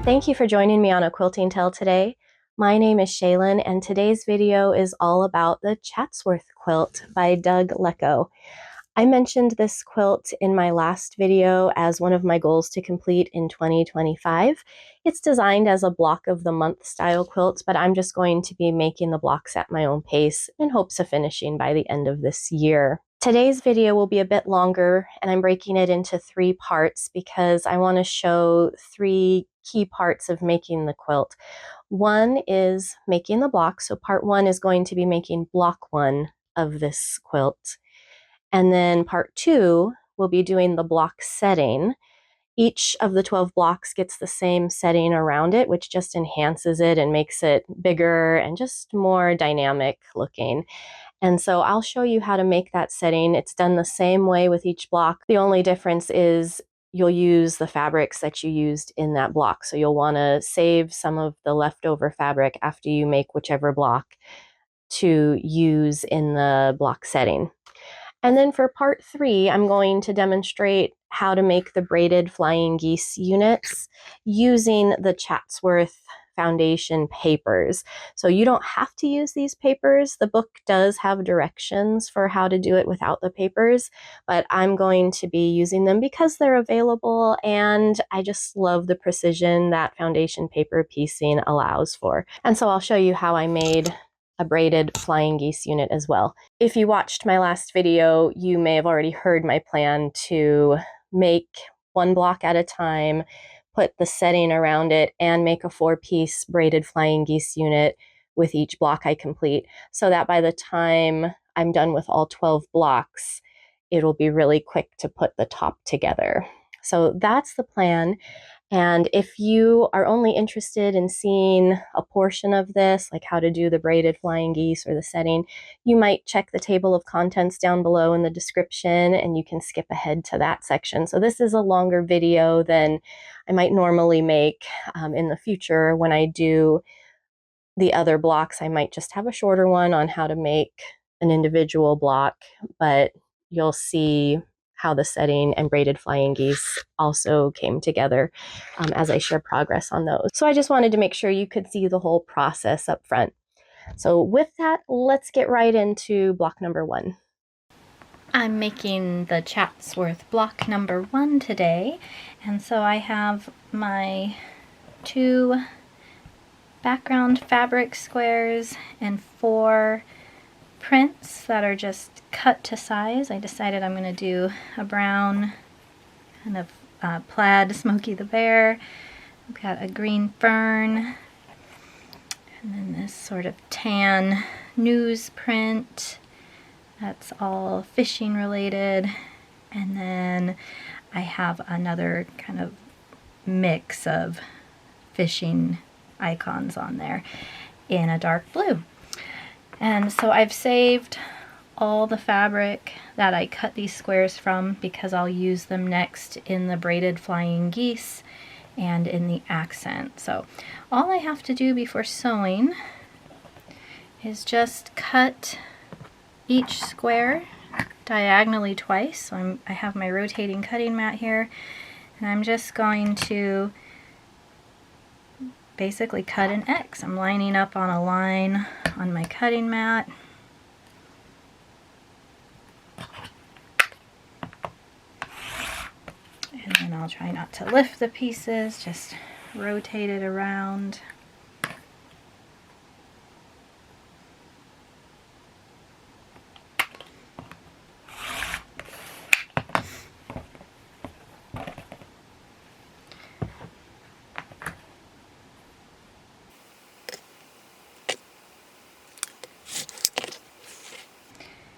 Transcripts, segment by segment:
Thank you for joining me on a quilting tale today. My name is Shaylin, and today's video is all about the Chatsworth quilt by Doug Leko. I mentioned this quilt in my last video as one of my goals to complete in 2025. It's designed as a block of the month style quilt, but I'm just going to be making the blocks at my own pace in hopes of finishing by the end of this year. Today's video will be a bit longer, and I'm breaking it into 3 parts because I want to show 3 key parts of making the quilt. One is making the block, so part 1 is going to be making block 1 of this quilt. And then part 2 will be doing the block setting. Each of the 12 blocks gets the same setting around it, which just enhances it and makes it bigger and just more dynamic looking. And so I'll show you how to make that setting. It's done the same way with each block. The only difference is you'll use the fabrics that you used in that block. So you'll want to save some of the leftover fabric after you make whichever block to use in the block setting. And then for part 3, I'm going to demonstrate how to make the braided flying geese units using the Chatsworth foundation papers. So you don't have to use these papers. The book does have directions for how to do it without the papers, but I'm going to be using them because they're available, and I just love the precision that foundation paper piecing allows for. And so I'll show you how I made a braided flying geese unit as well. If you watched my last video, you may have already heard my plan to make one block at a time, put the setting around it, and make a 4-piece braided flying geese unit with each block I complete, so that by the time I'm done with all 12 blocks, it'll be really quick to put the top together. So that's the plan. And if you are only interested in seeing a portion of this, like how to do the braided flying geese or the setting, you might check the table of contents down below in the description, and you can skip ahead to that section. So this is a longer video than I might normally make in the future. When I do the other blocks, I might just have a shorter one on how to make an individual block, but you'll see how the setting and braided flying geese also came together as I share progress on those. So I just wanted to make sure you could see the whole process up front. So with that, let's get right into block number 1. I'm making the Chatsworth block number 1 today, and so I have my 2 background fabric squares and 4 prints that are just cut to size. I decided I'm going to do a brown kind of plaid Smokey the Bear. I've got a green fern, and then this sort of tan news print. That's all fishing related. And then I have another kind of mix of fishing icons on there in a dark blue. And so I've saved all the fabric that I cut these squares from because I'll use them next in the braided flying geese and in the accent. So all I have to do before sewing is just cut each square diagonally twice. So I have my rotating cutting mat here, and I'm just going to basically cut an X. I'm lining up on a line on my cutting mat. And then I'll try not to lift the pieces, just rotate it around.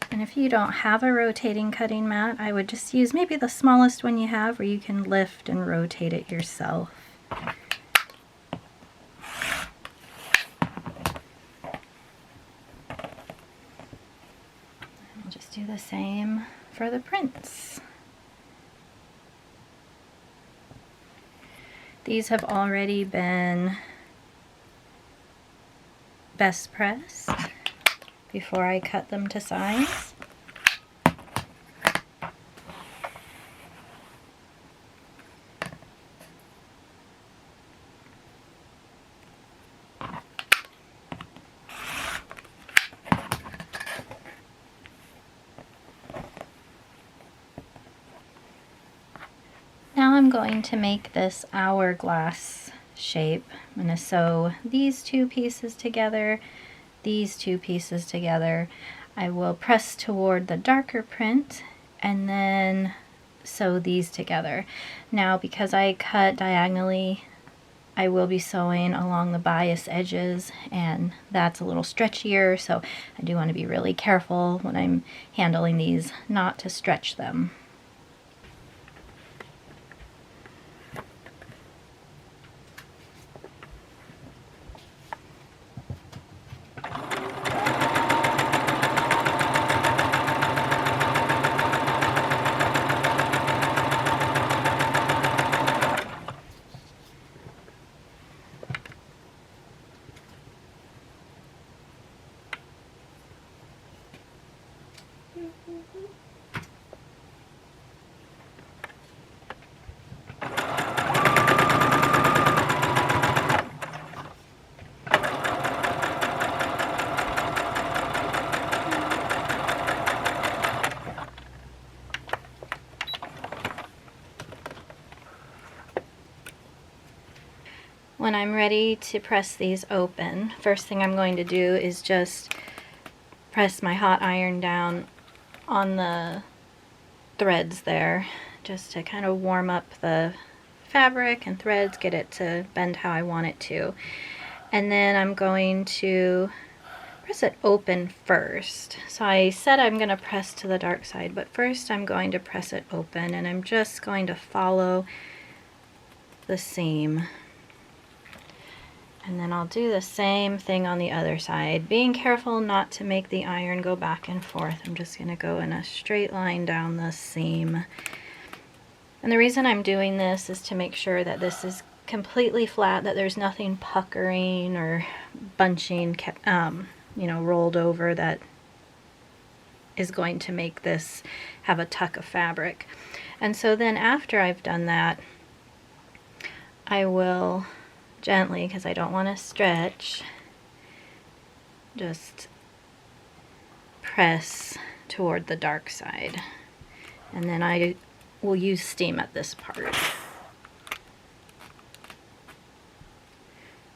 And if you don't have a rotating cutting mat, I would just use maybe the smallest one you have, where you can lift and rotate it yourself. I'll just do the same for the prints. These have already been best pressed before I cut them to size. I'm going to make this hourglass shape. I'm going to sew these two pieces together, these two pieces together. I will press toward the darker print and then sew these together. Now, because I cut diagonally, I will be sewing along the bias edges, and that's a little stretchier, so I do want to be really careful when I'm handling these not to stretch them. When I'm ready to press these open, first thing I'm going to do is just press my hot iron down on the threads there, just to kind of warm up the fabric and threads, get it to bend how I want it to. And then I'm going to press it open first. So I said I'm going to press to the dark side, but first I'm going to press it open, and I'm just going to follow the seam. And then I'll do the same thing on the other side, being careful not to make the iron go back and forth. I'm just going to go in a straight line down the seam. And the reason I'm doing this is to make sure that this is completely flat, that there's nothing puckering or bunching, rolled over, that is going to make this have a tuck of fabric. And so then after I've done that, I will gently, because I don't want to stretch, just press toward the dark side. And then I will use steam at this part.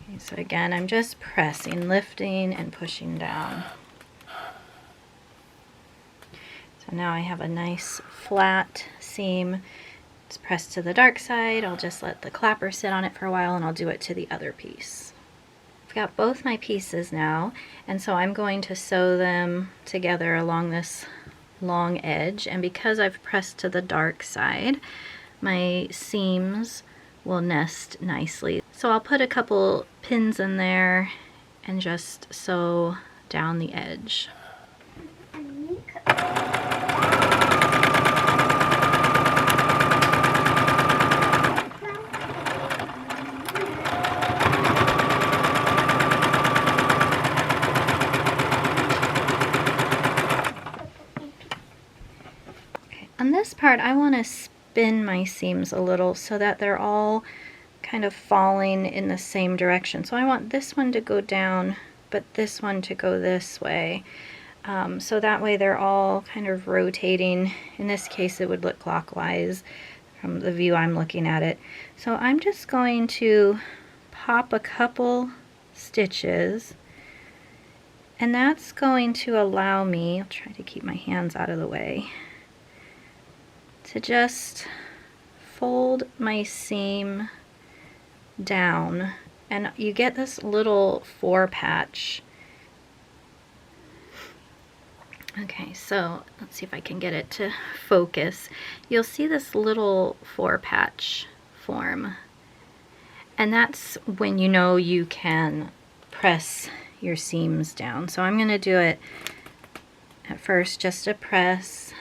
Okay, so again, I'm just pressing, lifting and pushing down. So now I have a nice flat seam. It's pressed to the dark side. I'll just let the clapper sit on it for a while, and I'll do it to the other piece. I've got both my pieces now, and so I'm going to sew them together along this long edge, and because I've pressed to the dark side, my seams will nest nicely. So I'll put a couple pins in there and just sew down the edge. On this part, I want to spin my seams a little so that they're all kind of falling in the same direction. So I want this one to go down, but this one to go this way. So that way they're all kind of rotating. In this case, it would look clockwise from the view I'm looking at it. So I'm just going to pop a couple stitches, and that's going to allow me, I'll try to keep my hands out of the way, to just fold my seam down, and you get this little fore patch. Okay, so let's see if I can get it to focus. You'll see this little fore patch form, and that's when you know you can press your seams down. So I'm going to do it at first, just a press.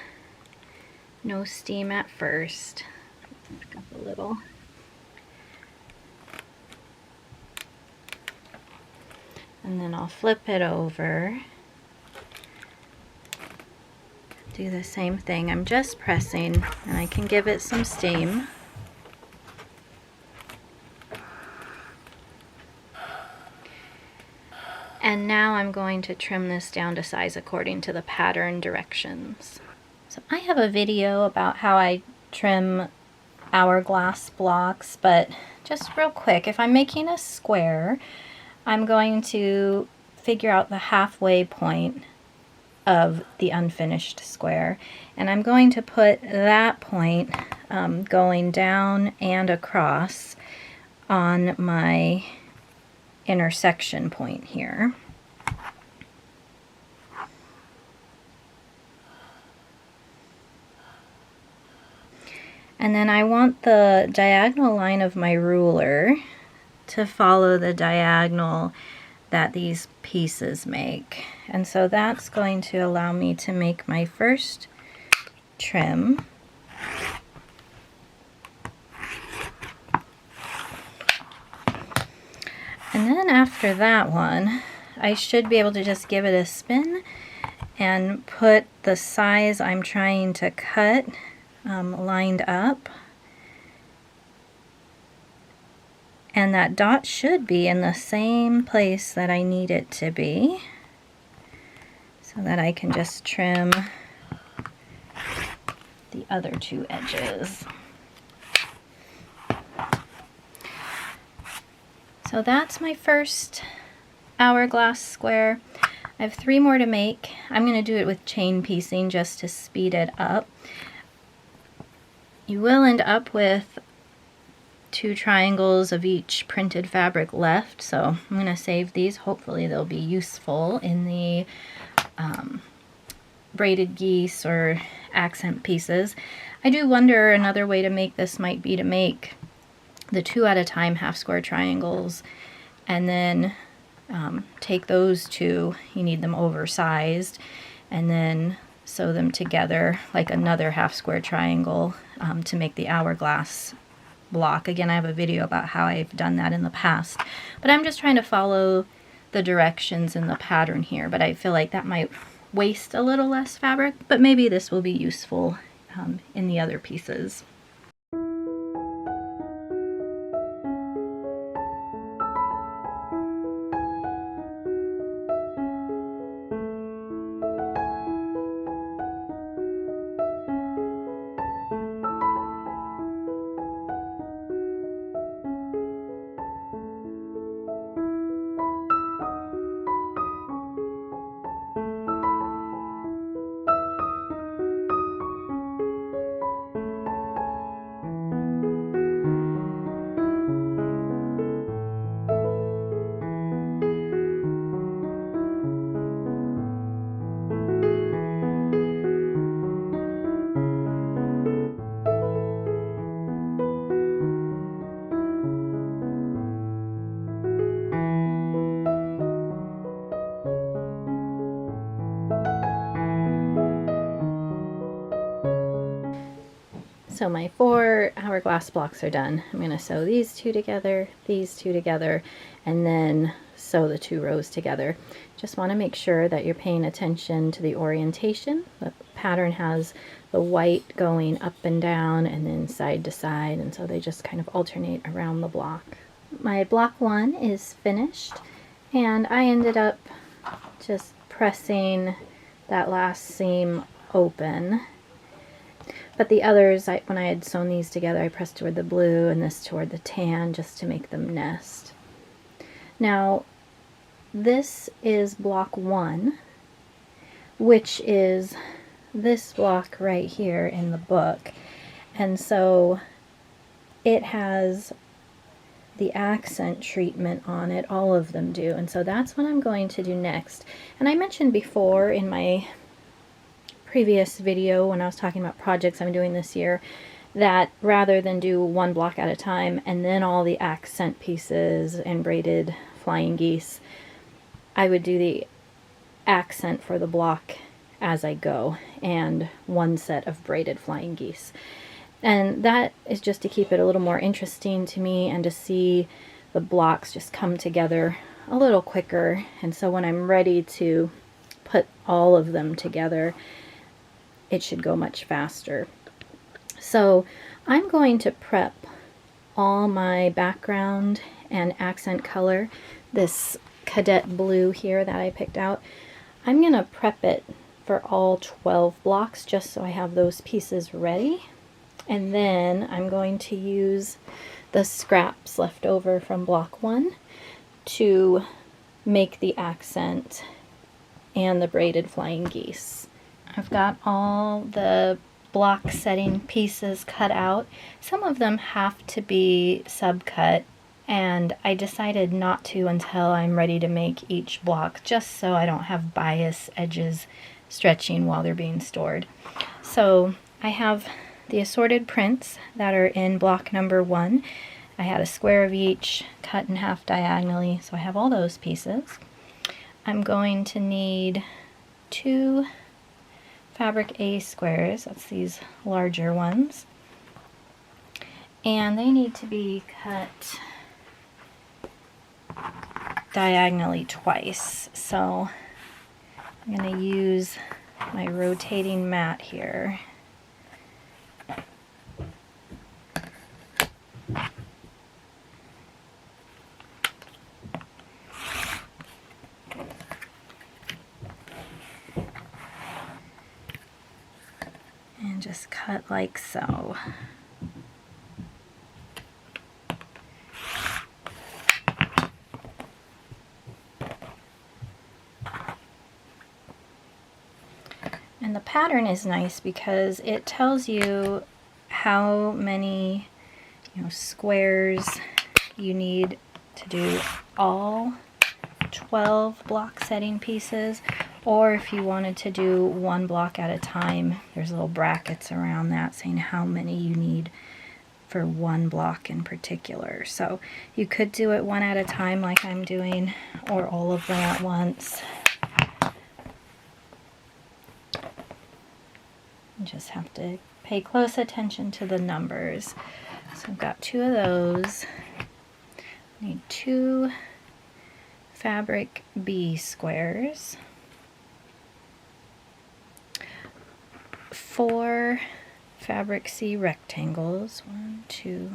No steam at first. Back up a little. And then I'll flip it over. Do the same thing. I'm just pressing, and I can give it some steam. And now I'm going to trim this down to size according to the pattern directions. So I have a video about how I trim hourglass blocks, but just real quick, if I'm making a square, I'm going to figure out the halfway point of the unfinished square, and I'm going to put that point going down and across on my intersection point here. And then I want the diagonal line of my ruler to follow the diagonal that these pieces make. And so that's going to allow me to make my first trim. And then after that one, I should be able to just give it a spin and put the size I'm trying to cut lined up. And that dot should be in the same place that I need it to be, so that I can just trim the other two edges. So that's my first hourglass square. I have 3 more to make. I'm going to do it with chain piecing just to speed it up. You will end up with 2 triangles of each printed fabric left, so I'm going to save these. Hopefully they'll be useful in the braided geese or accent pieces. I do wonder another way to make this might be to make the 2 at a time half square triangles, and then take those 2, you need them oversized, and then sew them together like another half square triangle to make the hourglass block. Again, I have a video about how I've done that in the past, but I'm just trying to follow the directions in the pattern here, but I feel like that might waste a little less fabric, but maybe this will be useful in the other pieces. So my 4 hourglass blocks are done. I'm going to sew these 2 together, and then sew the 2 rows together. Just want to make sure that you're paying attention to the orientation. The pattern has the white going up and down and then side to side, and so they just kind of alternate around the block. My block 1 is finished, and I ended up just pressing that last seam open. But the others, when I had sewn these together, I pressed toward the blue and this toward the tan just to make them nest. Now, this is block 1, which is this block right here in the book. And so it has the accent treatment on it, all of them do. And so that's what I'm going to do next. And I mentioned before in my previous video when I was talking about projects I'm doing this year that rather than do 1 block at a time and then all the accent pieces and braided flying geese, I would do the accent for the block as I go and 1 set of braided flying geese. And that is just to keep it a little more interesting to me and to see the blocks just come together a little quicker. And so when I'm ready to put all of them together, it should go much faster. So I'm going to prep all my background and accent color, this cadet blue here that I picked out. I'm going to prep it for all 12 blocks just so I have those pieces ready. And then I'm going to use the scraps left over from block 1 to make the accent and the braided flying geese. I've got all the block setting pieces cut out. Some of them have to be subcut, and I decided not to until I'm ready to make each block, just so I don't have bias edges stretching while they're being stored. So I have the assorted prints that are in block number 1. I had a square of each cut in half diagonally, so I have all those pieces. I'm going to need 2 fabric A squares, that's these larger ones, and they need to be cut diagonally twice. So I'm going to use my rotating mat here. And just cut like so. And the pattern is nice because it tells you how many squares you need to do all 12 block setting pieces, or if you wanted to do one block at a time, there's little brackets around that saying how many you need for one block in particular. So you could do it one at a time like I'm doing, or all of them at once. You just have to pay close attention to the numbers. So I've got 2 of those. I need 2 fabric B squares, 4 fabric C rectangles, 1, 2,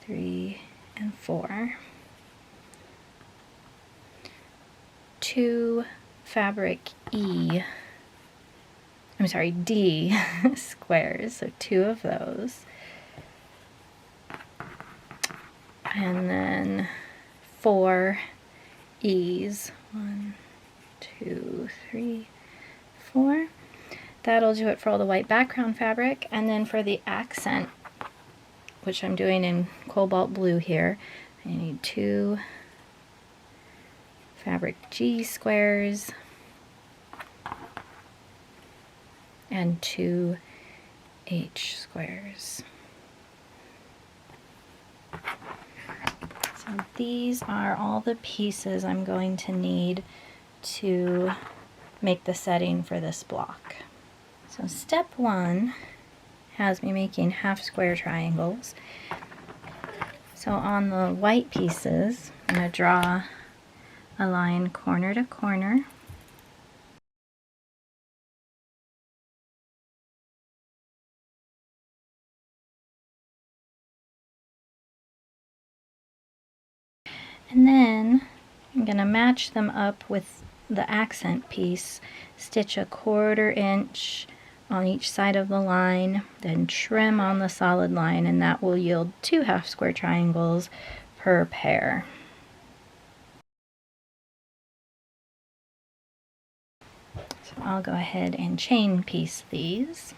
3, and 4, 2 fabric D squares, so 2 of those, and then 4 E's, 1, 2, 3, 4. That'll do it for all the white background fabric. And then for the accent, which I'm doing in cobalt blue here, I need 2 fabric G squares and 2 H squares. So these are all the pieces I'm going to need to make the setting for this block. So step 1 has me making half square triangles. So on the white pieces, I'm going to draw a line corner to corner. And then I'm going to match them up with the accent piece, stitch a 1/4 inch on each side of the line, then trim on the solid line, and that will yield 2 half square triangles per pair. So I'll go ahead and chain piece these.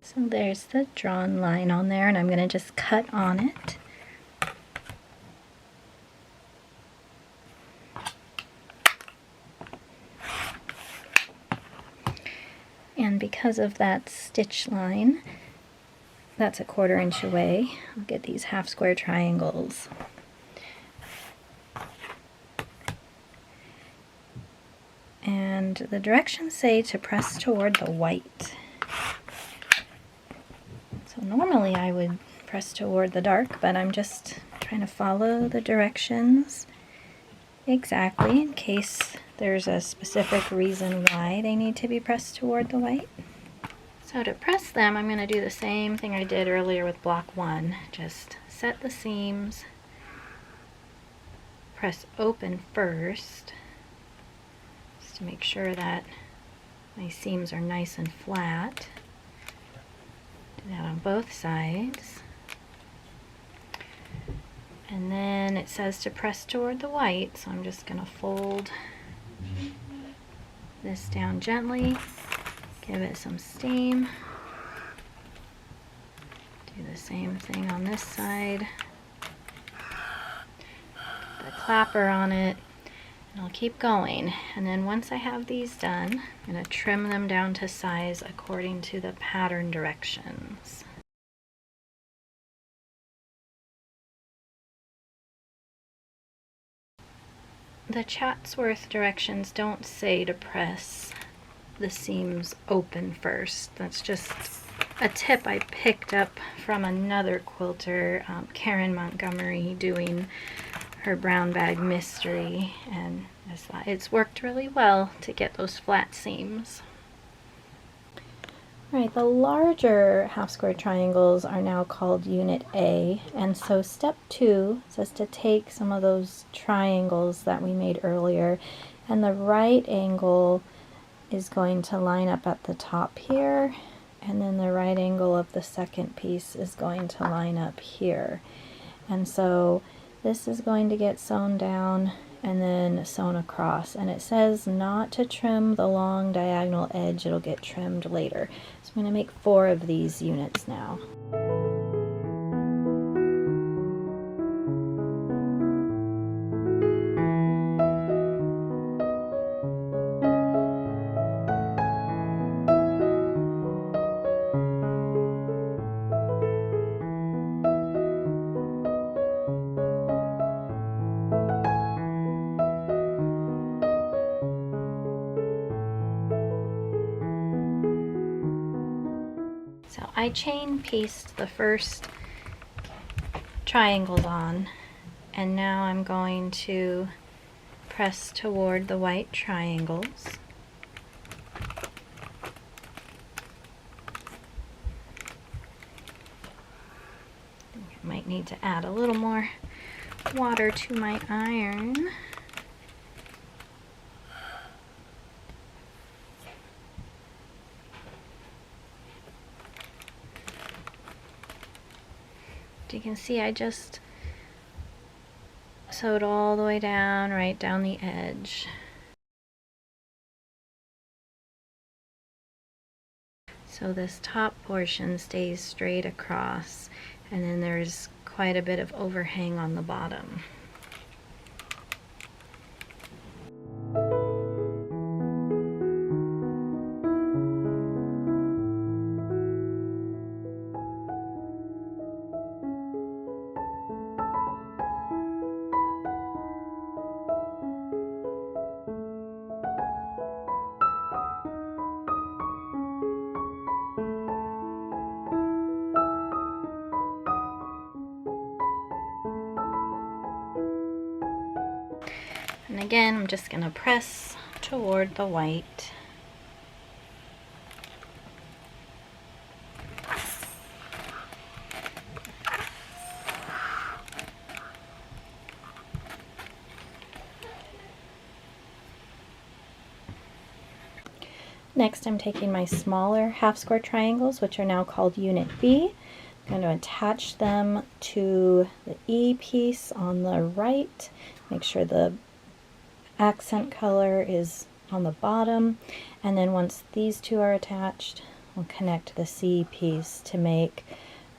So there's the drawn line on there, and I'm going to just cut on it. And because of that stitch line, that's a 1/4 inch away, I'll get these half square triangles. And the directions say to press toward the white. So normally I would press toward the dark, but I'm just trying to follow the directions exactly, in case there's a specific reason why they need to be pressed toward the white. So to press them, I'm going to do the same thing I did earlier with block 1. Just set the seams, press open first, just to make sure that my seams are nice and flat. Do that on both sides. And then it says to press toward the white, so I'm just going to fold this down gently, give it some steam. Do the same thing on this side. Put the clapper on it, and I'll keep going. And then once I have these done, I'm going to trim them down to size according to the pattern directions. The Chatsworth directions don't say to press the seams open first. That's just a tip I picked up from another quilter, Karen Montgomery, doing her brown bag mystery, and it's worked really well to get those flat seams. Alright, the larger half square triangles are now called Unit A, and so step 2 says to take some of those triangles that we made earlier, and the right angle is going to line up at the top here, and then the right angle of the second piece is going to line up here. And so this is going to get sewn down and then sewn across, and it says not to trim the long diagonal edge, it'll get trimmed later. So I'm going to make 4 of these units now. So I chain pieced the first triangles on, and now I'm going to press toward the white triangles. I might need to add a little more water to my iron. You can see I just sewed all the way down, right down the edge. So this top portion stays straight across, and then there's quite a bit of overhang on the bottom. And again, I'm just going to press toward the white. Next, I'm taking my smaller half square triangles, which are now called Unit B. I'm going to attach them to the E piece on the right. Make sure the accent color is on the bottom, and then once these two are attached, we'll connect the C piece to make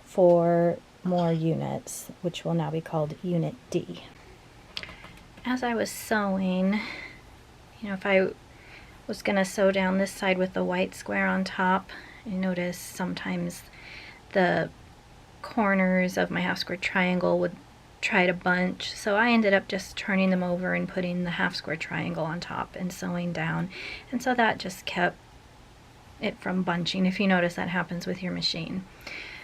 4 more units, which will now be called Unit D. As I was sewing, if I was going to sew down this side with the white square on top, I noticed sometimes the corners of my half square triangle would try to bunch, so I ended up just turning them over and putting the half square triangle on top and sewing down, and so that just kept it from bunching, if you notice that happens with your machine.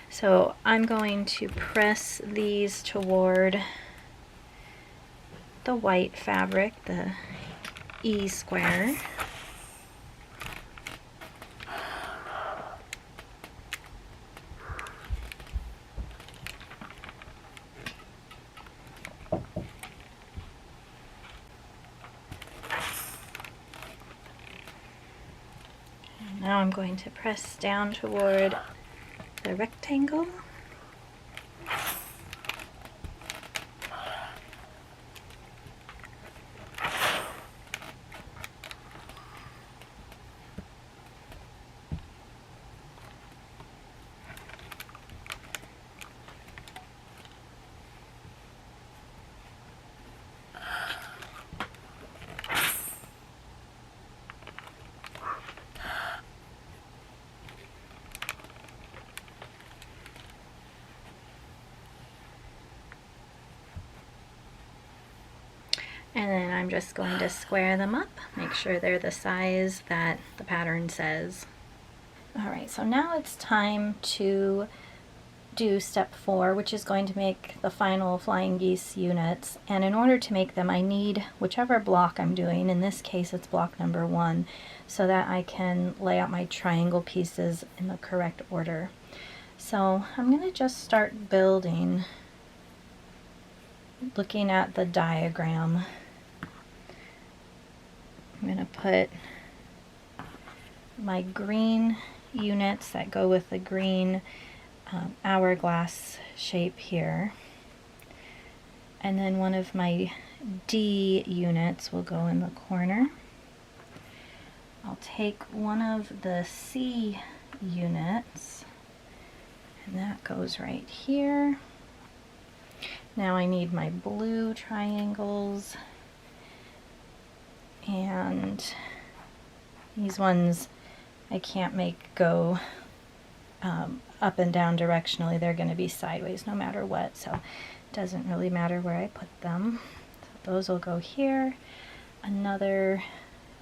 So I'm going to press these toward the white fabric, the E square. And now I'm going to press down toward the rectangle. And then I'm just going to square them up, make sure they're the size that the pattern says. Alright, so now it's time to do step 4, which is going to make the final flying geese units. And in order to make them, I need whichever block I'm doing. In this case, it's block number 1, so that I can lay out my triangle pieces in the correct order. So I'm going to just start building, looking at the diagram. I'm going to put my green units that go with the green hourglass shape here. And then one of my D units will go in the corner. I'll take one of the C units, and that goes right here. Now I need my blue triangles. And these ones I can't make go up and down directionally. They're going to be sideways no matter what, so it doesn't really matter where I put them. So those will go here. Another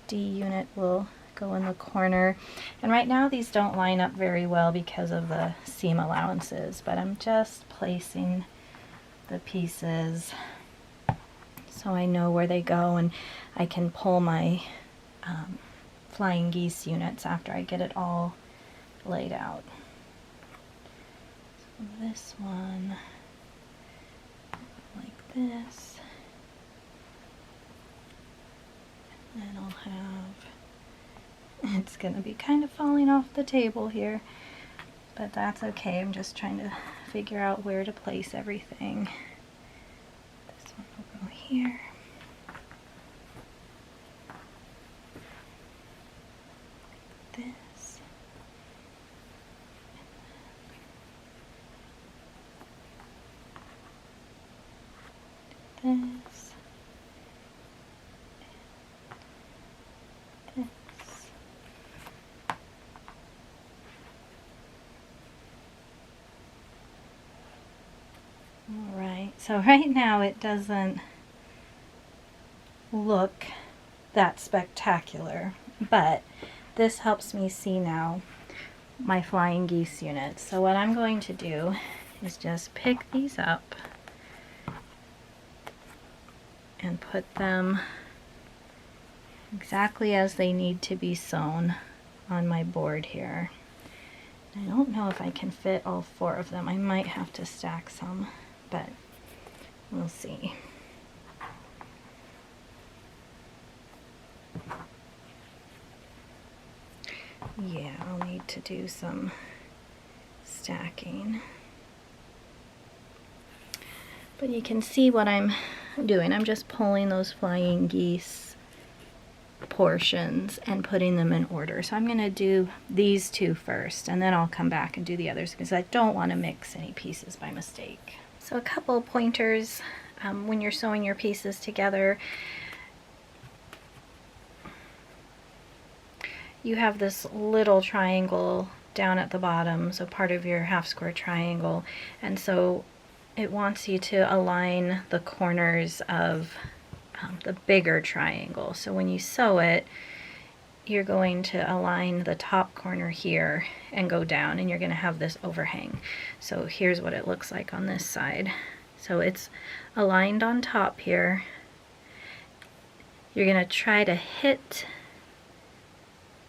D unit will go in the corner. And right now these don't line up very well because of the seam allowances, but I'm just placing the pieces so I know where they go, and I can pull my flying geese units after I get it all laid out. So this one, like this, and then I'll have, it's going to be kind of falling off the table here, but that's okay. I'm just trying to figure out where to place everything. This one will go here. This. This. This. Alright, so right now it doesn't look that spectacular, but this helps me see now my flying geese units. So what I'm going to do is just pick these up and put them exactly as they need to be sewn on my board here. I don't know if I can fit all 4 of them. I might have to stack some, but we'll see. Yeah, I'll need to do some stacking. But you can see what I'm doing. I'm just pulling those flying geese portions and putting them in order. So I'm going to do these 2 first, and then I'll come back and do the others because I don't want to mix any pieces by mistake. So a couple pointers when you're sewing your pieces together. You have this little triangle down at the bottom, so part of your half square triangle, and so it wants you to align the corners of the bigger triangle. So when you sew it, you're going to align the top corner here and go down, and you're going to have this overhang. So here's what it looks like on this side. So it's aligned on top here, You're going to try to hit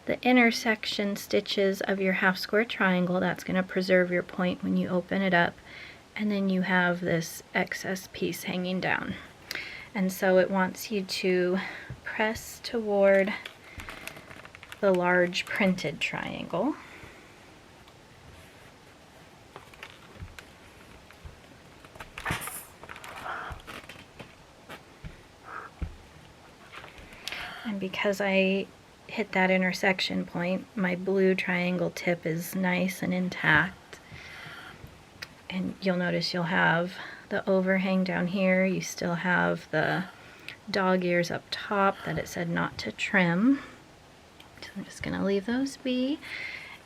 the intersection stitches of your half square triangle. That's going to preserve your point when you open it up. And then you have this excess piece hanging down. And so it wants you to press toward the large printed triangle. And because I hit that intersection point, my blue triangle tip is nice and intact. And you'll notice you'll have the overhang down here. You still have the dog ears up top that it said not to trim. So I'm just going to leave those be.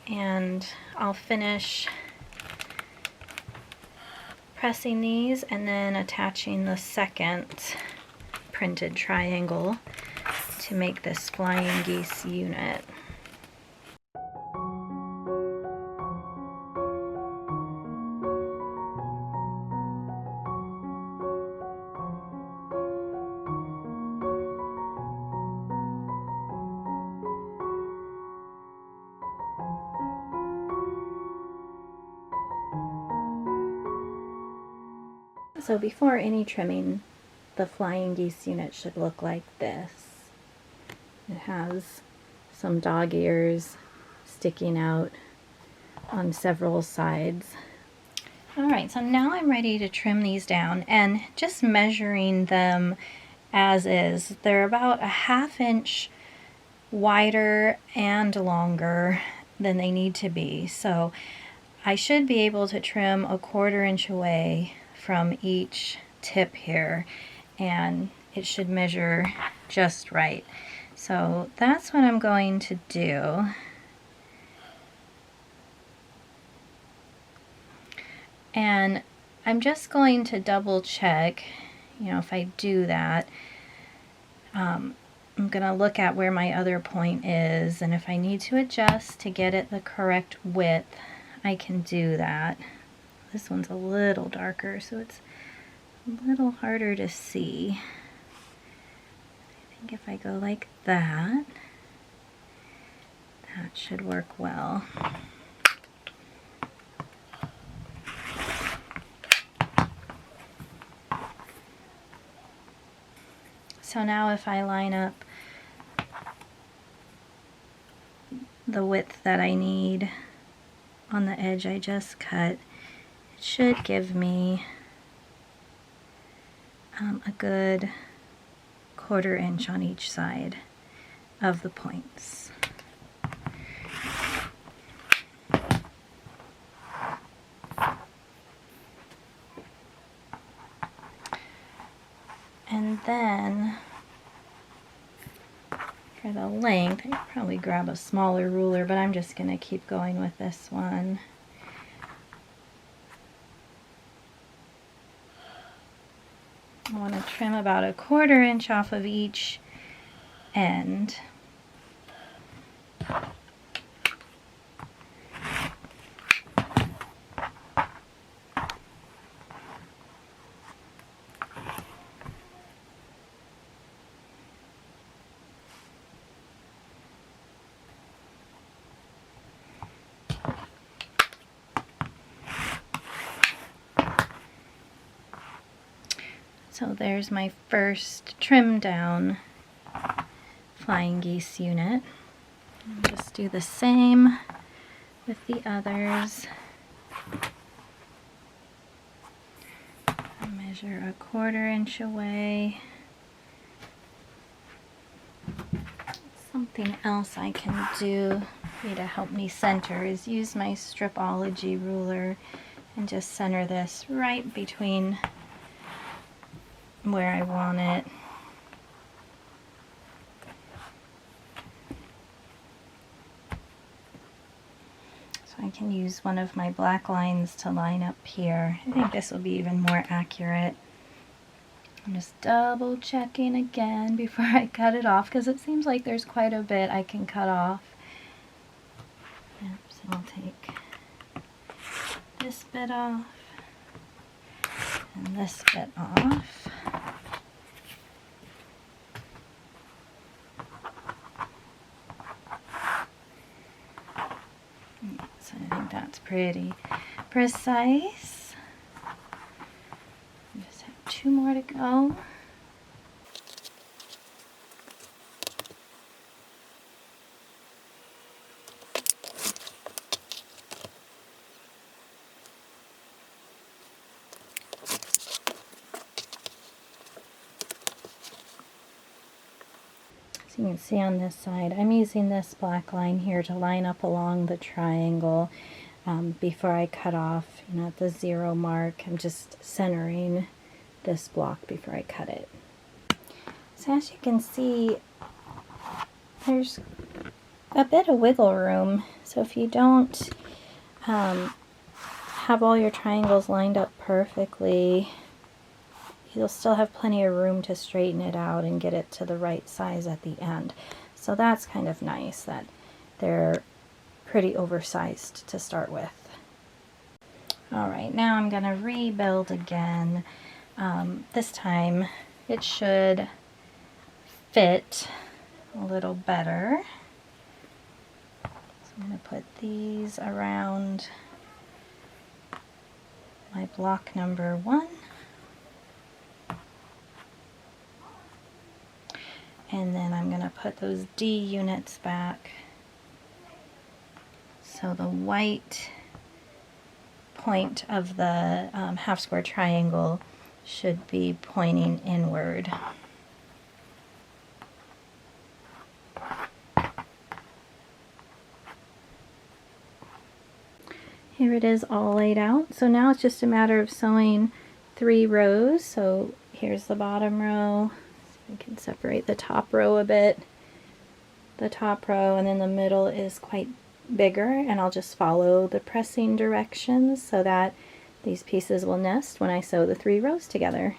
And I'll finish pressing these and then attaching the second printed triangle to make this flying geese unit. So before any trimming, the flying geese unit should look like this. It has some dog ears sticking out on several sides. Alright, so now I'm ready to trim these down, and just measuring them as is, they're about a ½ inch wider and longer than they need to be. So I should be able to trim a ¼ inch away from each tip here, and it should measure just right. So that's what I'm going to do. And I'm just going to double check, if I do that, I'm going to look at where my other point is, and if I need to adjust to get it the correct width, I can do that. This one's a little darker, so it's a little harder to see. I think if I go like that, that should work well. So now if I line up the width that I need on the edge I just cut, it should give me a good ¼ inch on each side of the points. And then for the length, I'd probably grab a smaller ruler, but I'm just going to keep going with this one. I want to trim about a ¼ inch off of each end. So there's my first trim down flying geese unit. I'll just do the same with the others. Measure a ¼ inch away. Something else I can do to help me center is use my Stripology ruler and just center this right between where I want it. So I can use one of my black lines to line up here. I think this will be even more accurate. I'm just double checking again before I cut it off, because it seems like there's quite a bit I can cut off. Yep, so I'll take this bit off and this bit off. think that's pretty precise. Just have 2 more to go. So you can see on this side, I'm using this black line here to line up along the triangle before I cut off, at the 0 mark. I'm just centering this block before I cut it. So as you can see, there's a bit of wiggle room. So if you don't have all your triangles lined up perfectly, you'll still have plenty of room to straighten it out and get it to the right size at the end. So that's kind of nice that they're pretty oversized to start with. Alright, now I'm going to rebuild again. This time it should fit a little better. So I'm going to put these around my block number 1. And then I'm going to put those D units back. So the white point of the half square triangle should be pointing inward. Here it is all laid out. So now it's just a matter of sewing 3 rows. So here's the bottom row. I can separate the top row a bit, the top row, and then the middle is quite bigger, and I'll just follow the pressing directions so that these pieces will nest when I sew the 3 rows together.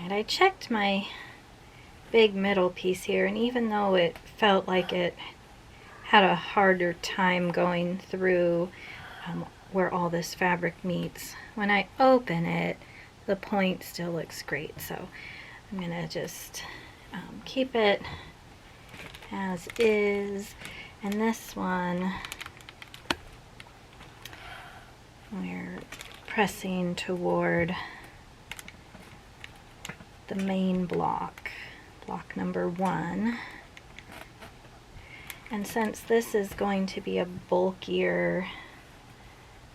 I checked my big middle piece here, and even though it felt like it had a harder time going through where all this fabric meets, when I open it, the point still looks great. So I'm going to just keep it as is. And this one, we're pressing toward the main block, block number 1. And since this is going to be a bulkier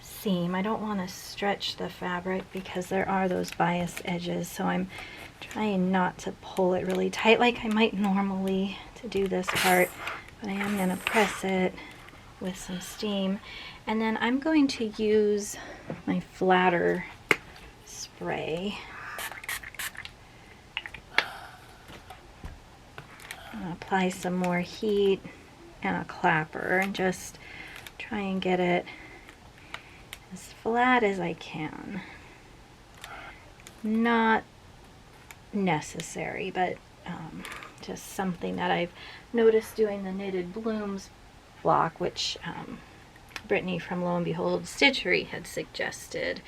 seam, I don't want to stretch the fabric because there are those bias edges, so I'm trying not to pull it really tight like I might normally to do this part, but I am going to press it with some steam. And then I'm going to use my flatter spray. I'll apply some more heat and a clapper and just try and get it as flat as I can. Not necessary, but just something that I've noticed doing the knitted blooms block, which Brittany from Lo and Behold Stitchery had suggested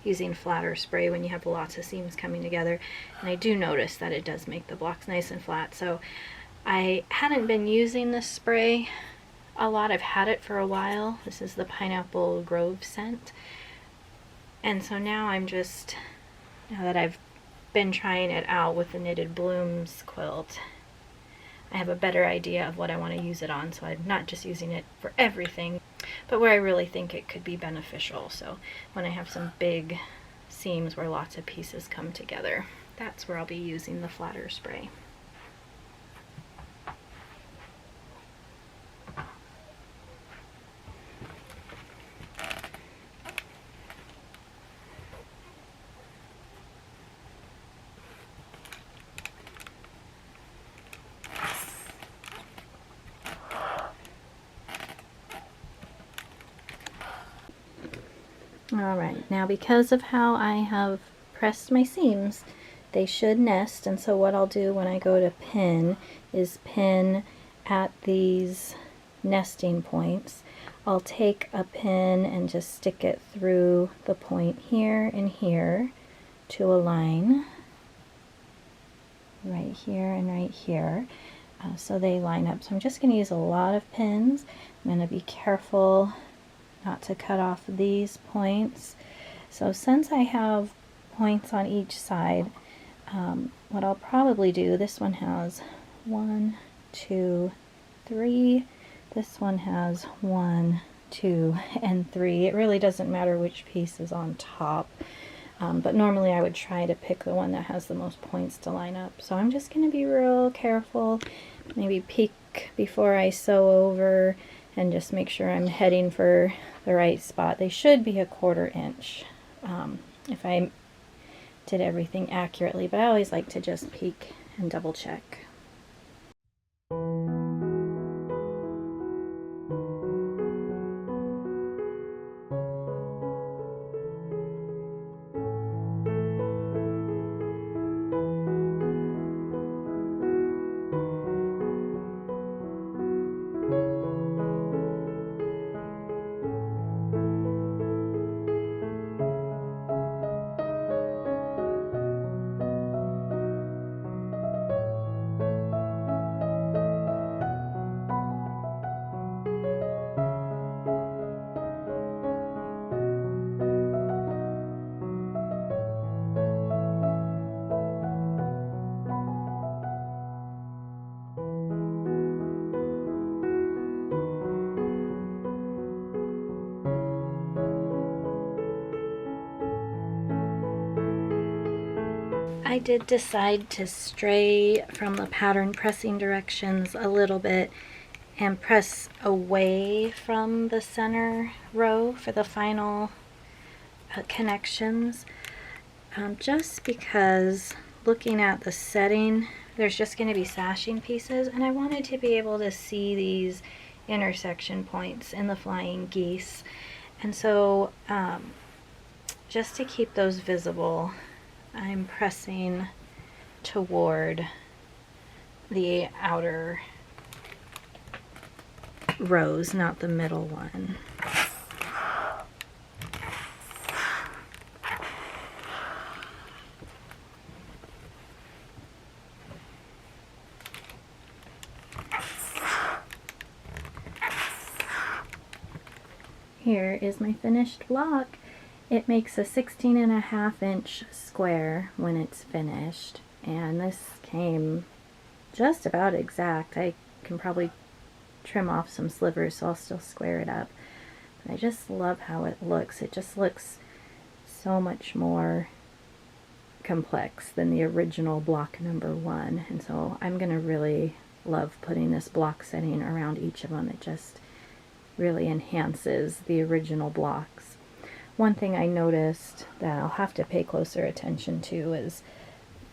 using flatter spray when you have lots of seams coming together, and I do notice that it does make the blocks nice and flat. So I hadn't been using this spray a lot. I've had it for a while. This is the Pineapple Grove scent, and so now I'm just, now that I've been trying it out with the Knitted Blooms quilt, I have a better idea of what I want to use it on, so I'm not just using it for everything, but where I really think it could be beneficial. So when I have some big seams where lots of pieces come together, that's where I'll be using the flatter spray. Alright, now because of how I have pressed my seams, they should nest, and so what I'll do when I go to pin is pin at these nesting points. I'll take a pin and just stick it through the point here and here to align, right here and right here, so they line up. So I'm just going to use a lot of pins. I'm going to be careful not to cut off these points. So since I have points on each side, what I'll probably do, this one has 1, 2, 3, this one has 1, 2, and 3. It really doesn't matter which piece is on top, but normally I would try to pick the one that has the most points to line up. So I'm just going to be real careful, maybe peek before I sew over, and just make sure I'm heading for the right spot. They should be 1/4 inch if I did everything accurately, but I always like to just peek and double check. I did decide to stray from the pattern pressing directions a little bit and press away from the center row for the final connections, just because looking at the setting, there's just going to be sashing pieces, and I wanted to be able to see these intersection points in the flying geese, and so just to keep those visible, I'm pressing toward the outer rows, not the middle one. Here is my finished block. It makes a 16.5 inch square when it's finished, and this came just about exact. I can probably trim off some slivers, so I'll still square it up. But I just love how it looks. It just looks so much more complex than the original block number 1, and so I'm going to really love putting this block setting around each of them. It just really enhances the original blocks. One thing I noticed that I'll have to pay closer attention to is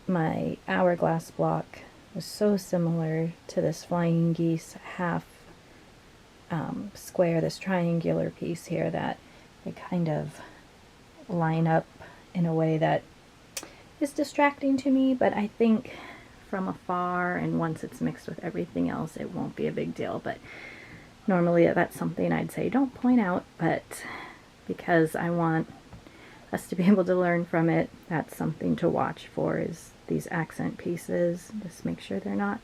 my hourglass block was so similar to this Flying Geese half square, this triangular piece here, that they kind of line up in a way that is distracting to me, but I think from afar and once it's mixed with everything else it won't be a big deal. But normally that's something I'd say don't point out, but because I want us to be able to learn from it, that's something to watch for, is these accent pieces. Just make sure they're not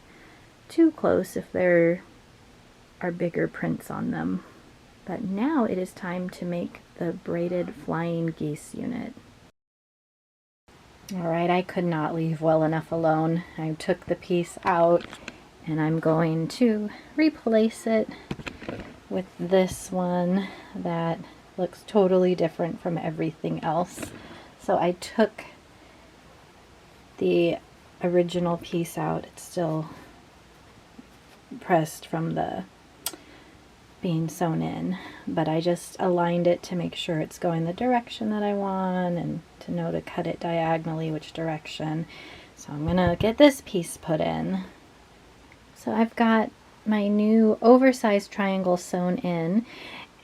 too close if there are bigger prints on them. But now it is time to make the braided Flying Geese unit. Alright, I could not leave well enough alone. I took the piece out and I'm going to replace it with this one that looks totally different from everything else. So I took the original piece out. It's still pressed from the being sewn in, but I just aligned it to make sure it's going the direction that I want and to know to cut it diagonally which direction. So I'm gonna get this piece put in. So I've got my new oversized triangle sewn in,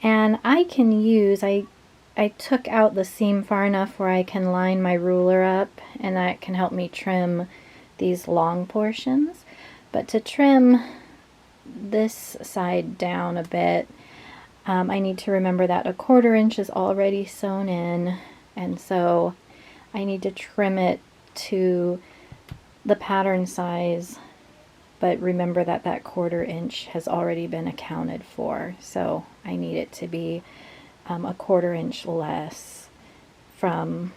and I can use, I took out the seam far enough where I can line my ruler up, and that can help me trim these long portions. But to trim this side down a bit, I need to remember that a 1/4 inch is already sewn in, and so I need to trim it to the pattern size, but remember that that 1/4 inch has already been accounted for, so I need it to be a 1/4 inch less from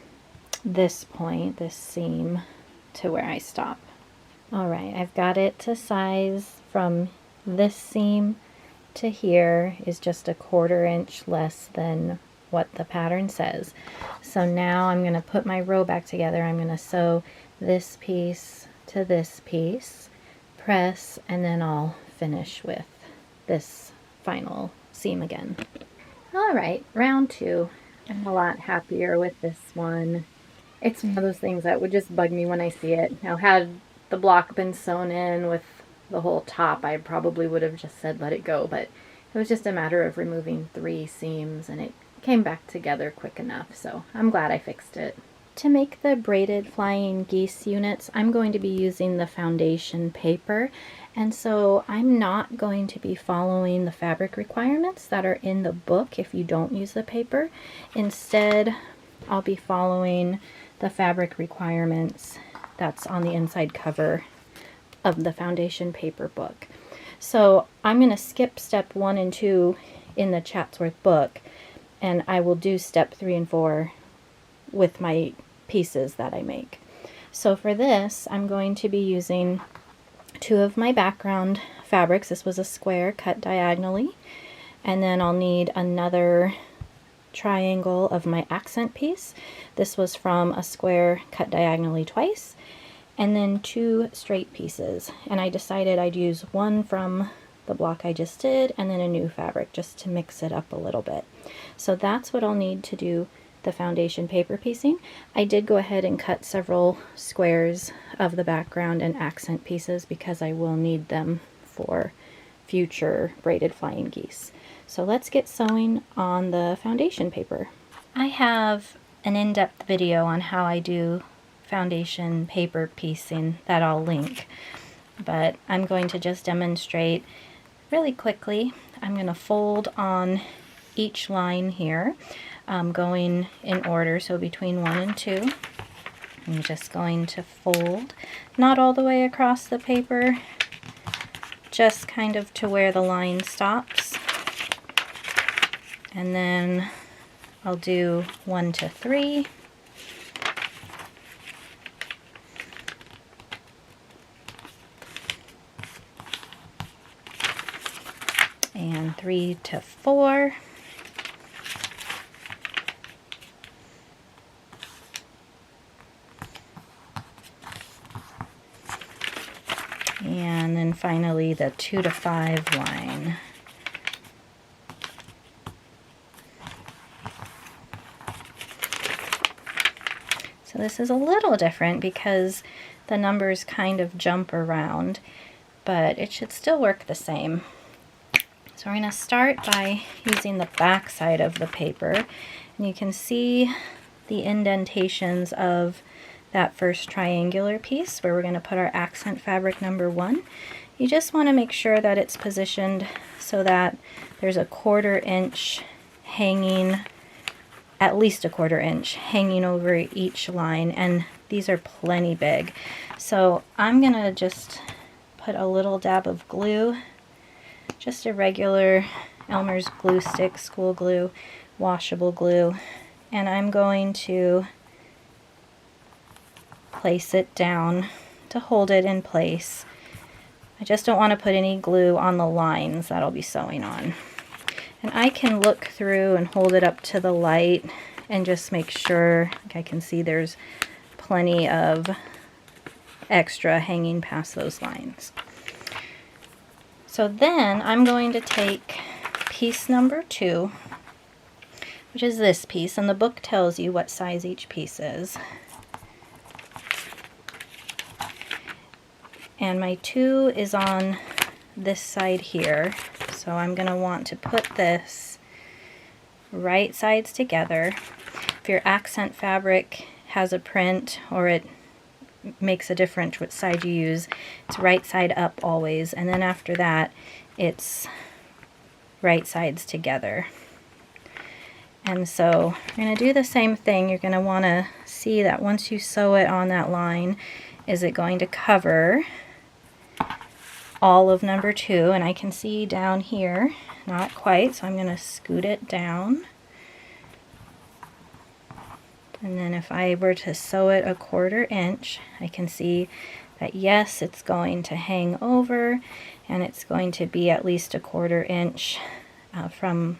this point, this seam, to where I stop. Alright, I've got it to size from this seam to here is just a 1/4 inch less than what the pattern says. So now I'm going to put my row back together. I'm going to sew this piece to this piece, press, and then I'll finish with this final seam again. Alright, round 2. I'm a lot happier with this one. It's one of those things that would just bug me when I see it. Now, had the block been sewn in with the whole top, I probably would have just said let it go, but it was just a matter of removing 3 seams and it came back together quick enough, so I'm glad I fixed it. To make the braided Flying Geese units, I'm going to be using the foundation paper, and so I'm not going to be following the fabric requirements that are in the book if you don't use the paper. Instead, I'll be following the fabric requirements that's on the inside cover of the foundation paper book. So I'm going to skip step 1 and 2 in the Chatsworth book, and I will do step 3 and 4 with my pieces that I make. So for this, I'm going to be using 2 of my background fabrics. This was a square cut diagonally, and then I'll need another triangle of my accent piece. This was from a square cut diagonally twice, and then 2 straight pieces, and I decided I'd use one from the block I just did and then a new fabric just to mix it up a little bit. So that's what I'll need to do the foundation paper piecing. I did go ahead and cut several squares of the background and accent pieces because I will need them for future braided Flying Geese. So let's get sewing on the foundation paper. I have an in-depth video on how I do foundation paper piecing that I'll link, but I'm going to just demonstrate really quickly. I'm going to fold on each line here, going in order, so between 1 and 2. I'm just going to fold, not all the way across the paper, just kind of to where the line stops, and then I'll do 1 to 3. And 3 to 4. And then finally the 2 to 5 line. So this is a little different because the numbers kind of jump around, but it should still work the same. So we're going to start by using the back side of the paper, and you can see the indentations of that first triangular piece where we're going to put our accent fabric number 1. You just want to make sure that it's positioned so that there's a 1/4 inch hanging, at least a 1/4 inch hanging over each line, and these are plenty big. So I'm going to just put a little dab of glue, just a regular Elmer's glue stick, school glue, washable glue, and I'm going to place it down to hold it in place. I just don't want to put any glue on the lines that I'll be sewing on. And I can look through and hold it up to the light and just make sure, like I can see there's plenty of extra hanging past those lines. So then I'm going to take piece number 2, which is this piece, and the book tells you what size each piece is. And my 2 is on this side here, so I'm going to want to put this right sides together. If your accent fabric has a print or it makes a difference which side you use, it's right side up always, and then after that it's right sides together. And so we're going to do the same thing. You're going to want to see that once you sew it on that line, is it going to cover all of number 2? And I can see down here, not quite, so I'm going to scoot it down. And then if I were to sew it a 1/4 inch, I can see that yes, it's going to hang over, and it's going to be at least a 1/4 inch from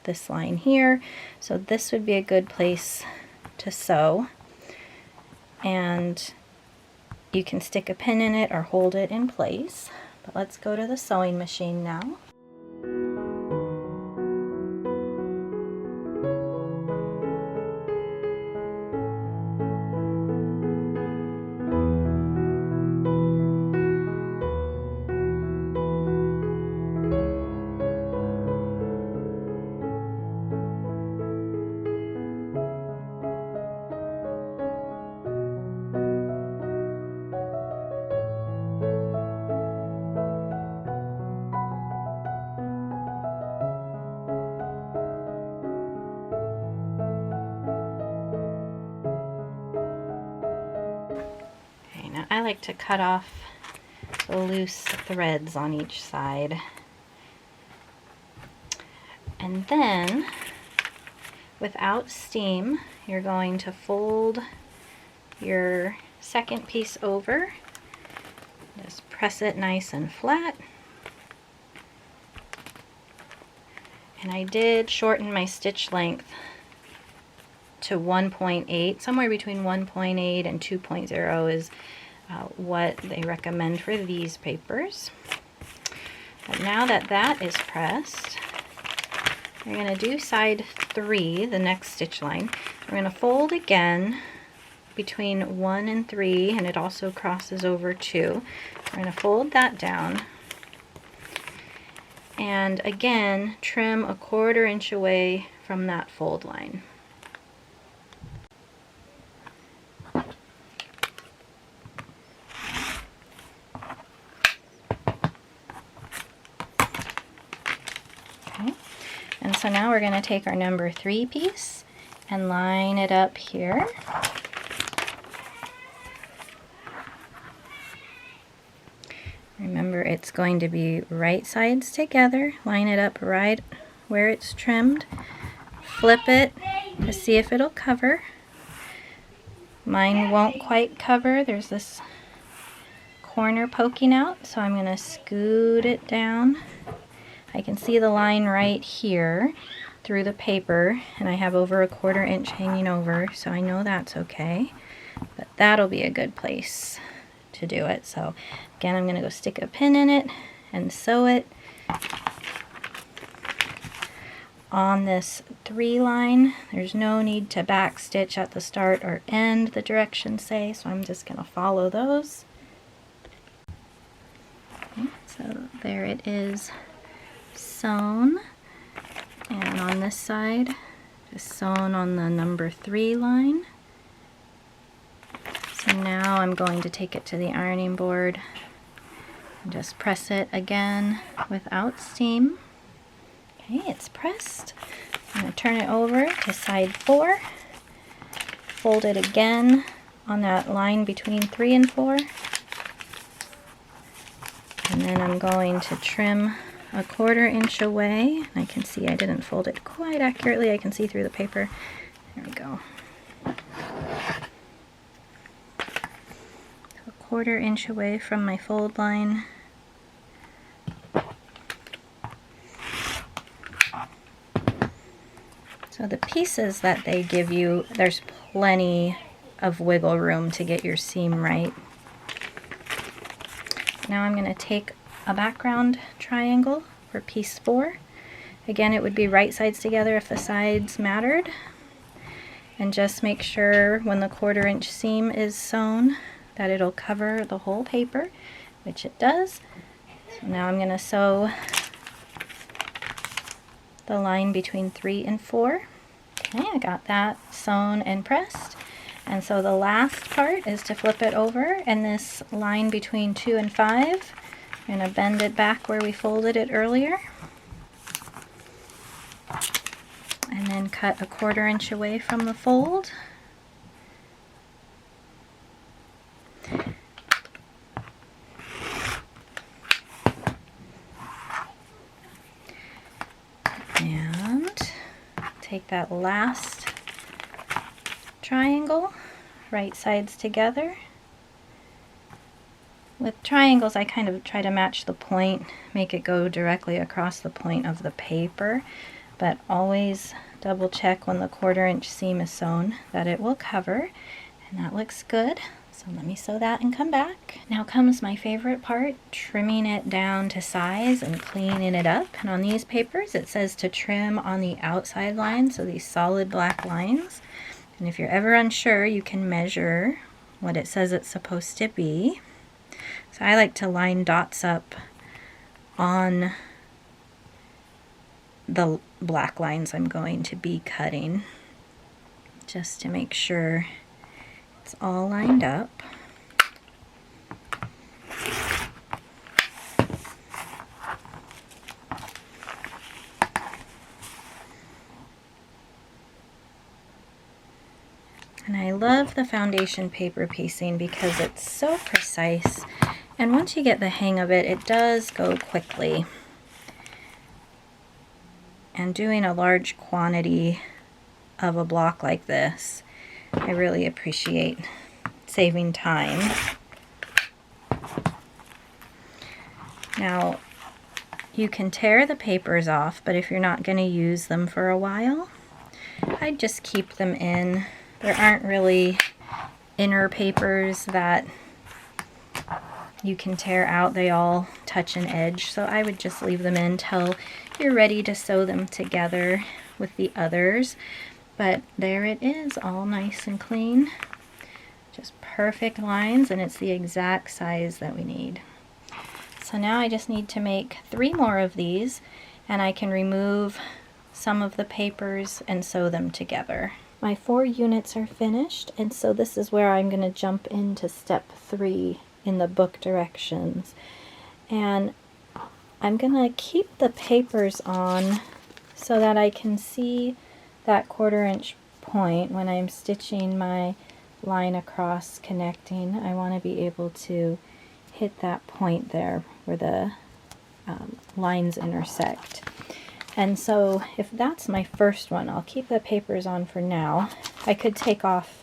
this line here. So this would be a good place to sew. And you can stick a pin in it or hold it in place. But let's go to the sewing machine now. I like to cut off the loose threads on each side. And then, without steam, you're going to fold your second piece over. Just press it nice and flat. And I did shorten my stitch length to 1.8, somewhere between 1.8 and 2.0 is what they recommend for these papers. But now that that is pressed, we're going to do side 3, the next stitch line. We're going to fold again between 1 and 3, and it also crosses over 2. We're going to fold that down, and again trim a 1/4 inch away from that fold line. And so now we're going to take our number 3 piece and line it up here. Remember, it's going to be right sides together. Line it up right where it's trimmed. Flip it to see if it'll cover. Mine won't quite cover. There's this corner poking out, so I'm going to scoot it down. I can see the line right here through the paper, and I have over a 1/4 inch hanging over, so I know that's okay. But that'll be a good place to do it. So again, I'm going to go stick a pin in it and sew it on this 3 line. There's no need to back stitch at the start or end, the directions say, so I'm just going to follow those. Okay, so there it is sewn, and on this side just sewn on the number 3 line. So now I'm going to take it to the ironing board and just press it again without steam. Okay, it's pressed. I'm going to turn it over to side 4, fold it again on that line between 3 and 4, and then I'm going to trim a 1/4 inch away. I can see I didn't fold it quite accurately. I can see through the paper. There we go. So 1/4 inch away from my fold line. So the pieces that they give you, there's plenty of wiggle room to get your seam right. Now I'm going to take a background triangle for piece 4. Again, it would be right sides together if the sides mattered. And just make sure when the 1/4 inch seam is sewn that it'll cover the whole paper, which it does. So now I'm going to sew the line between 3 and 4. Okay, I got that sewn and pressed. And so the last part is to flip it over, and this line between 2 and 5, I'm going to bend it back where we folded it earlier. And then cut a 1/4 inch away from the fold. And take that last triangle, right sides together. With triangles, I kind of try to match the point, make it go directly across the point of the paper, but always double check when the 1/4 inch seam is sewn that it will cover, and that looks good. So let me sew that and come back. Now comes my favorite part, trimming it down to size and cleaning it up. And on these papers it says to trim on the outside line, so these solid black lines. And if you're ever unsure, you can measure what it says it's supposed to be. So I like to line dots up on the black lines I'm going to be cutting, just to make sure it's all lined up. And I love the foundation paper piecing because it's so precise, and once you get the hang of it, it does go quickly. And doing a large quantity of a block like this, I really appreciate saving time. Now, you can tear the papers off, but if you're not going to use them for a while, I'd just keep them in. There aren't really inner papers that you can tear out. They all touch an edge, so I would just leave them in till you're ready to sew them together with the others. But there it is, all nice and clean. Just perfect lines, and it's the exact size that we need. So now I just need to make 3 more of these, and I can remove some of the papers and sew them together. My 4 units are finished, and so this is where I'm going to jump into step 3 in the book directions. And I'm going to keep the papers on so that I can see that 1/4 inch point when I'm stitching my line across connecting. I want to be able to hit that point there where the lines intersect. And so if that's my first one, I'll keep the papers on for now. I could take off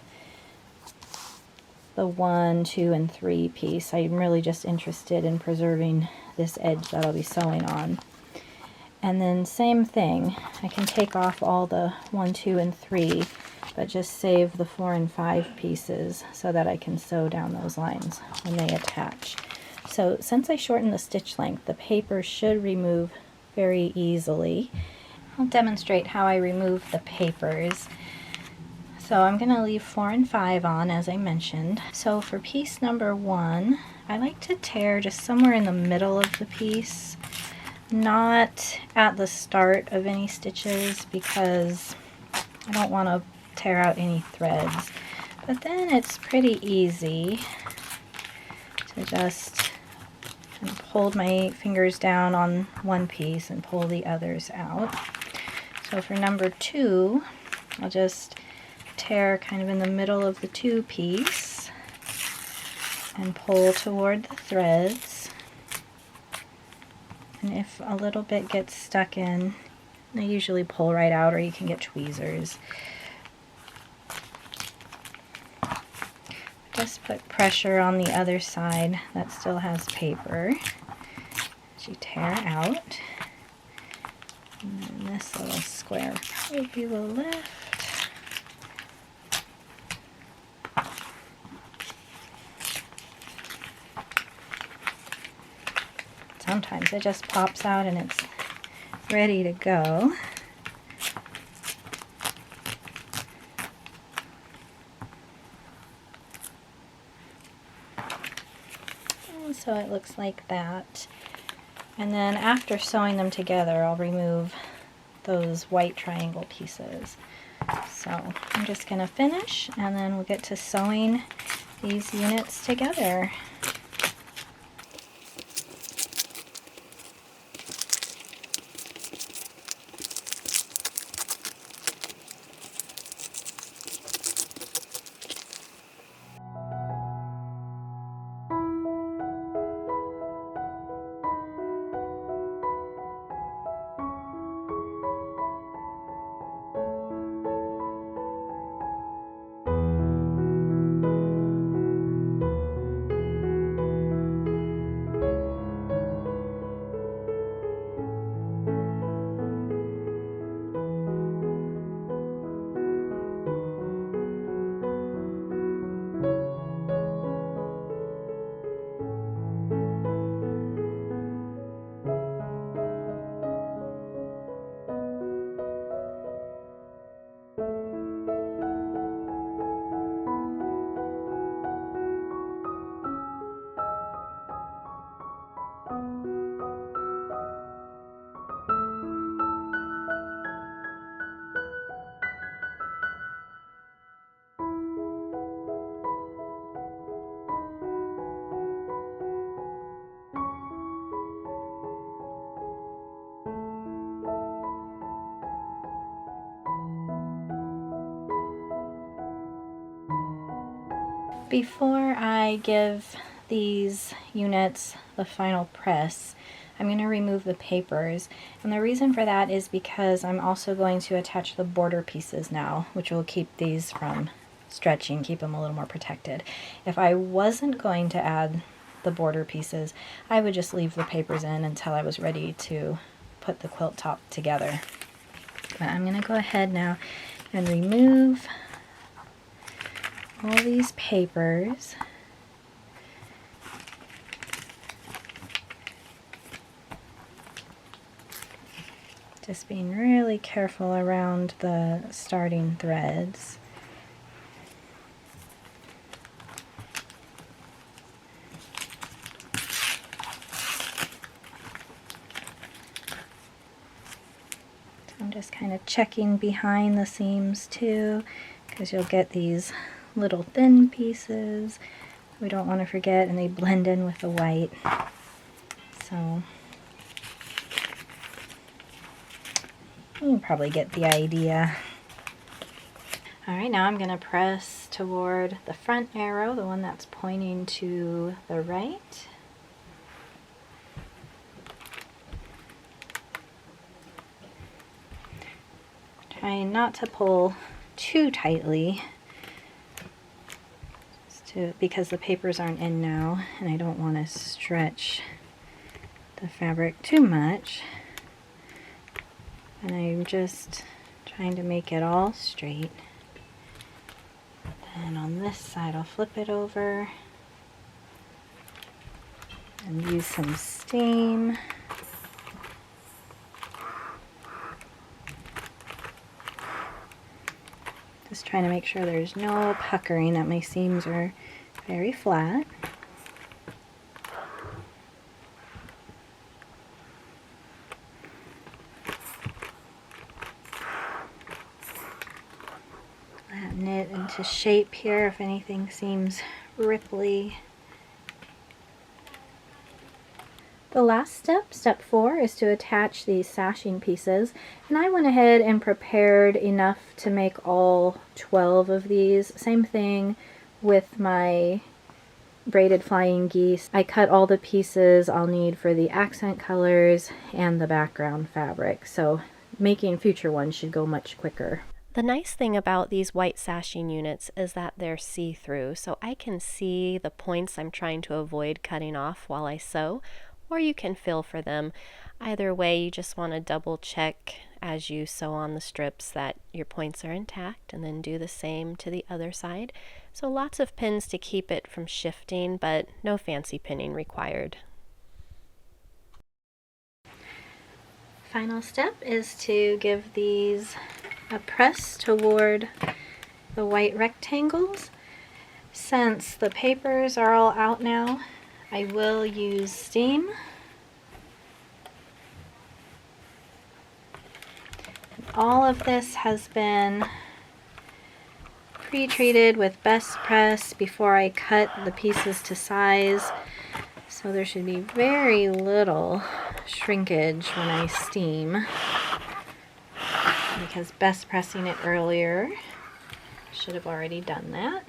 the 1, 2, and 3 piece. I'm really just interested in preserving this edge that I'll be sewing on. And then same thing, I can take off all the 1, 2, and 3, but just save the 4 and 5 pieces so that I can sew down those lines when they attach. So since I shortened the stitch length, the paper should remove very easily. I'll demonstrate how I remove the papers. So I'm going to leave 4 and 5 on, as I mentioned. So for piece number 1, I like to tear just somewhere in the middle of the piece, not at the start of any stitches, because I don't want to tear out any threads. But then it's pretty easy to just kind of hold my fingers down on one piece and pull the others out. So for number 2, I'll just tear kind of in the middle of the 2 piece and pull toward the threads. And if a little bit gets stuck in, I usually pull right out, or you can get tweezers. Just put pressure on the other side that still has paper as you tear out. And then this little square probably will lift. Sometimes it just pops out and it's ready to go. And so it looks like that. And then after sewing them together, I'll remove those white triangle pieces. So I'm just going to finish, and then we'll get to sewing these units together. Before I give these units the final press, I'm going to remove the papers, and the reason for that is because I'm also going to attach the border pieces now, which will keep these from stretching, keep them a little more protected. If I wasn't going to add the border pieces, I would just leave the papers in until I was ready to put the quilt top together. But I'm going to go ahead now and remove all these papers. Just being really careful around the starting threads. So I'm just kind of checking behind the seams too, because you'll get these little thin pieces we don't want to forget, and they blend in with the white. So you can probably get the idea. Alright, now I'm going to press toward the front arrow, the one that's pointing to the right. Trying not to pull too tightly, because the papers aren't in now, and I don't want to stretch the fabric too much. And I'm just trying to make it all straight. And on this side, I'll flip it over and use some steam. Just trying to make sure there's no puckering, that my seams are very flat. Flatten it into shape here if anything seems ripply. The last step, step 4, is to attach these sashing pieces, and I went ahead and prepared enough to make all 12 of these. Same thing with my braided flying geese. I cut all the pieces I'll need for the accent colors and the background fabric, so making future ones should go much quicker. The nice thing about these white sashing units is that they're see-through, so I can see the points I'm trying to avoid cutting off while I sew, or you can feel for them. Either way, you just want to double check as you sew on the strips that your points are intact, and then do the same to the other side. So lots of pins to keep it from shifting, but no fancy pinning required. Final step is to give these a press toward the white rectangles. Since the papers are all out now, I will use steam. All of this has been pre-treated with Best Press before I cut the pieces to size, so there should be very little shrinkage when I steam, because Best Pressing it earlier should have already done that.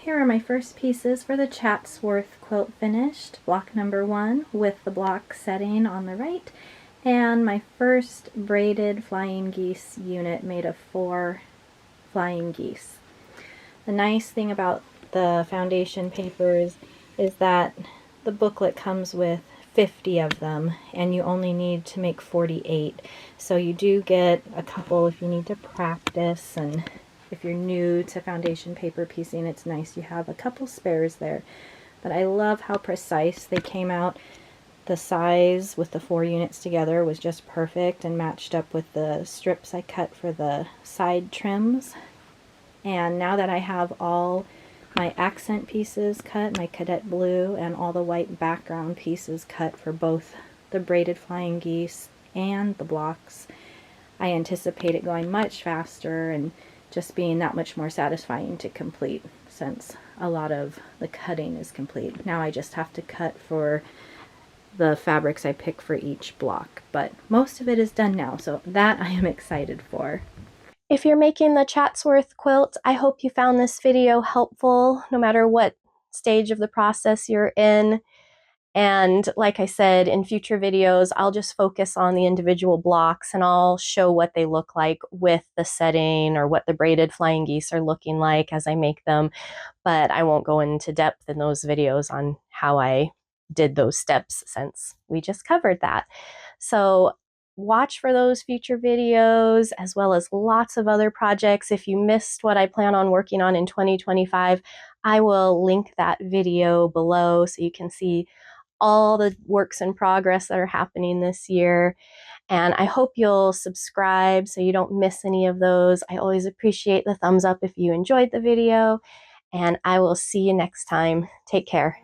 Here are my first pieces for the Chatsworth quilt finished, block number 1 with the block setting on the right, and my first braided flying geese unit made of 4 flying geese. The nice thing about the foundation papers is that the booklet comes with 50 of them and you only need to make 48, so you do get a couple if you need to practice, and if you're new to foundation paper piecing, it's nice you have a couple spares there. But I love how precise they came out. The size with the 4 units together was just perfect and matched up with the strips I cut for the side trims. And now that I have all my accent pieces cut, my cadet blue, and all the white background pieces cut for both the braided flying geese and the blocks, I anticipate it going much faster and just being that much more satisfying to complete, since a lot of the cutting is complete. Now I just have to cut for the fabrics I pick for each block, but most of it is done now, so that I am excited for. If you're making the Chatsworth quilt, I hope you found this video helpful no matter what stage of the process you're in. And like I said, in future videos, I'll just focus on the individual blocks and I'll show what they look like with the setting, or what the braided flying geese are looking like as I make them. But I won't go into depth in those videos on how I did those steps, since we just covered that. So watch for those future videos, as well as lots of other projects. If you missed what I plan on working on in 2025, I will link that video below so you can see all the works in progress that are happening this year. And I hope you'll subscribe so you don't miss any of those. I always appreciate the thumbs up if you enjoyed the video, and I will see you next time. Take care.